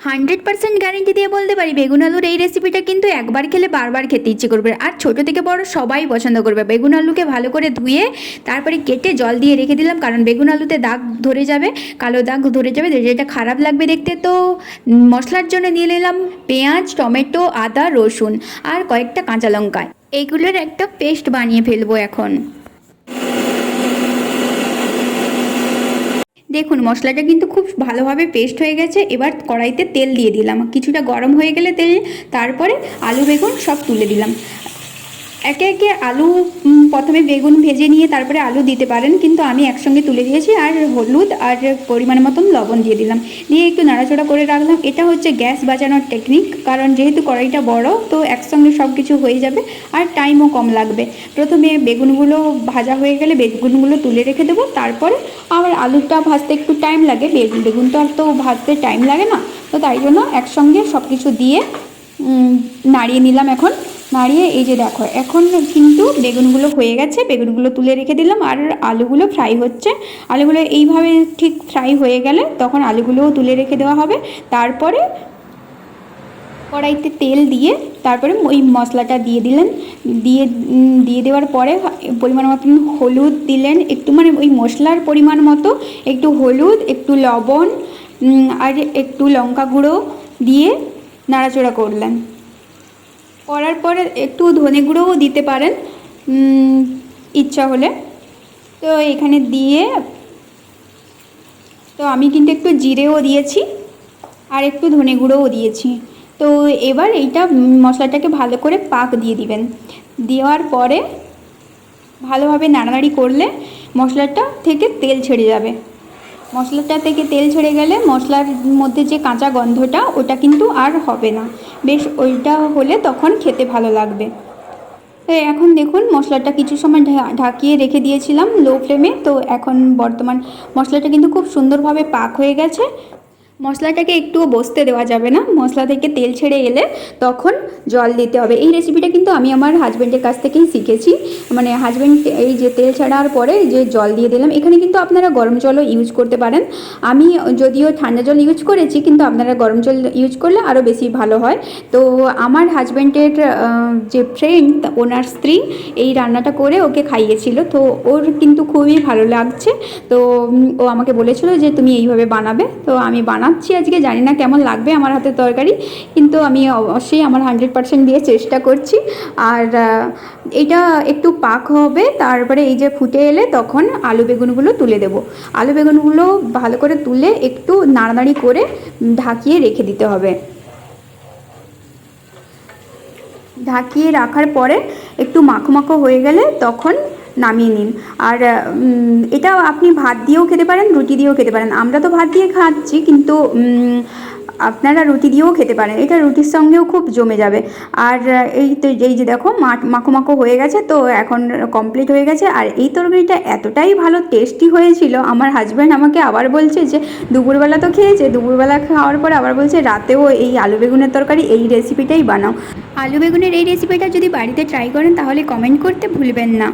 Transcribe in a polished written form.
100% guarantee দিয়ে বলতে পারি বেগুন আলুর এই রেসিপিটা কিন্তু একবার খেলে বারবার খেতে ইচ্ছে করবে, আর ছোট থেকে বড় সবাই পছন্দ করবে। বেগুন আলুকে ভালো করে ধুয়ে তারপরে কেটে জল দিয়ে রেখে দিলাম, কারণ বেগুন আলুতে দাগ ধরে যাবে, কালো দাগ ধরে যাবে, যেটা খারাপ লাগবে দেখতে। তো মশলার জন্য দিয়ে নিলাম পেঁয়াজ, টমেটো, আদা, রসুন আর কয়েকটা কাঁচা লঙ্কা। এইগুলোর একটা পেস্ট বানিয়ে ফেলবো এখন। দেখুন মশলাটা কিন্তু খুব ভালোভাবে পেস্ট হয়ে গেছে। এবার কড়াইতে তেল দিয়ে দিলাম, কিছুটা গরম হয়ে গেলে তেল, তারপরে আলু বেগুন সব তুলে দিলাম। একে একে আলু, প্রথমে বেগুন ভেজে নিয়ে তারপরে আলু দিতে পারেন, কিন্তু আমি একসঙ্গে তুলে দিয়েছি। আর হলুদ আর পরিমাণ মতন লবণ দিয়ে দিলাম, দিয়ে একটু নাড়াচাড়া করে রাখলাম। এটা হচ্ছে গ্যাস বাঁচানোর টেকনিক, কারণ যেহেতু কড়াইটা বড় তো একসঙ্গে সব কিছু হয়ে যাবে আর টাইমও কম লাগবে। প্রথমে বেগুনগুলো ভাজা হয়ে গেলে বেগুনগুলো তুলে রেখে দেবো, তারপরে আবার আলুটা ভাজতে একটু টাইম লাগে, বেগুন তো আর তো ভাজতে টাইম লাগে না, তো তাই জন্য একসঙ্গে সব কিছু দিয়ে নাড়িয়ে নিলাম। এখন নাড়িয়ে এই যে দেখো এখন কিন্তু বেগুনগুলো হয়ে গেছে, বেগুনগুলো তুলে রেখে দিলাম আর আলুগুলো ফ্রাই হচ্ছে। আলুগুলো এইভাবে ঠিক ফ্রাই হয়ে গেলে তখন আলুগুলোও তুলে রেখে দেওয়া হবে। তারপরে কড়াইতে তেল দিয়ে তারপরে ওই মশলাটা দিয়ে দিলেন, দিয়ে দেওয়ার পরে পরিমাণ মতন হলুদ দিলেন, একটু মানে ওই মশলার পরিমাণ মতো একটু হলুদ, একটু লবণ আর একটু লঙ্কা গুঁড়ো দিয়ে নাড়াচাড়া করলেন। করার পরে একটু ধনে গুঁড়োও দিতে পারেন ইচ্ছা হলে। তো এখানে দিয়ে তো আমি কিন্তু একটু জিরেও দিয়েছি আর একটু ধনে গুঁড়োও দিয়েছি। তো এবার এইটা মশলাটাকে ভালো করে পাক দিয়ে দিবেন। দেওয়ার পরে ভালোভাবে নাড়ানাড়ি করলে মশলাটা থেকে তেল ছেড়ে যাবে। মশলাটা থেকে তেল ছেড়ে গেলে মশলার মধ্যে যে কাঁচা গন্ধটা ওটা কিন্তু আর হবে না, বেশ ওইটা হলে তখন খেতে ভালো লাগবে। তো এখন দেখুন মশলাটা কিছু সময় ঢাকিয়ে রেখে দিয়েছিলাম লো ফ্লেমে, তো এখন বর্তমান মশলাটা কিন্তু খুব সুন্দরভাবে পাক হয়ে গেছে। মশলাটাকে একটুও বসতে দেওয়া যাবে না, মশলা থেকে তেল ছেড়ে এলে তখন জল দিতে হবে। এই রেসিপিটা কিন্তু আমি আমার হাজব্যান্ডের কাছ থেকেই শিখেছি, মানে হাজব্যান্ড এই যে তেল ছাড়ার পরে যে জল দিয়ে দিলাম। এখানে কিন্তু আপনারা গরম জলও ইউজ করতে পারেন, আমি যদিও ঠান্ডা জল ইউজ করেছি, কিন্তু আপনারা গরম জল ইউজ করলে আরও বেশি ভালো হয়। তো আমার হাজব্যান্ডের যে ফ্রেন্ড, ওনার স্ত্রী এই রান্নাটা করে ওকে খাইয়েছিল, তো ওর কিন্তু খুবই ভালো লাগছে। তো ও আমাকে বলেছিল যে তুমি এইভাবে বানাবে, তো আমি বানাচ্ছি আজকে। জানি না কেমন লাগবে আমার হাতের তরকারি, কিন্তু আমি অবশ্যই আমার 100% দিয়ে চেষ্টা করছি। আর এটা একটু পাক হবে, তারপরে এই যে ফুটে এলে তখন আলু বেগুনগুলো তুলে দেব। আলু বেগুনগুলো ভালো করে তুলে একটু নাড়ানাড়ি করে ঢাকিয়ে রেখে দিতে হবে। ঢাকিয়ে রাখার পরে একটু মাখো মাখো হয়ে গেলে তখন নামিয়ে নিন। আর এটা আপনি ভাত দিয়েও খেতে পারেন, রুটি দিয়েও খেতে পারেন। আমরা তো ভাত দিয়ে খাচ্ছি, কিন্তু আপনারা রুটি দিয়েও খেতে পারেন, এটা রুটির সঙ্গেও খুব জমে যাবে। আর এই যে দেখো মাখো মাখো হয়ে গেছে, তো এখন কমপ্লিট হয়ে গেছে। আর এই তরকারিটা এতটাই ভালো টেস্টি হয়েছিল, আমার হাজব্যান্ড আমাকে আবার বলছে যে দুপুরবেলা তো খেয়েছে, দুপুরবেলা খাওয়ার পর আবার বলছে রাতেও এই আলু বেগুনের তরকারি এই রেসিপিটাই বানাও। আলু বেগুনের এই রেসিপিটা যদি বাড়িতে ট্রাই করেন তাহলে কমেন্ট করতে ভুলবেন না।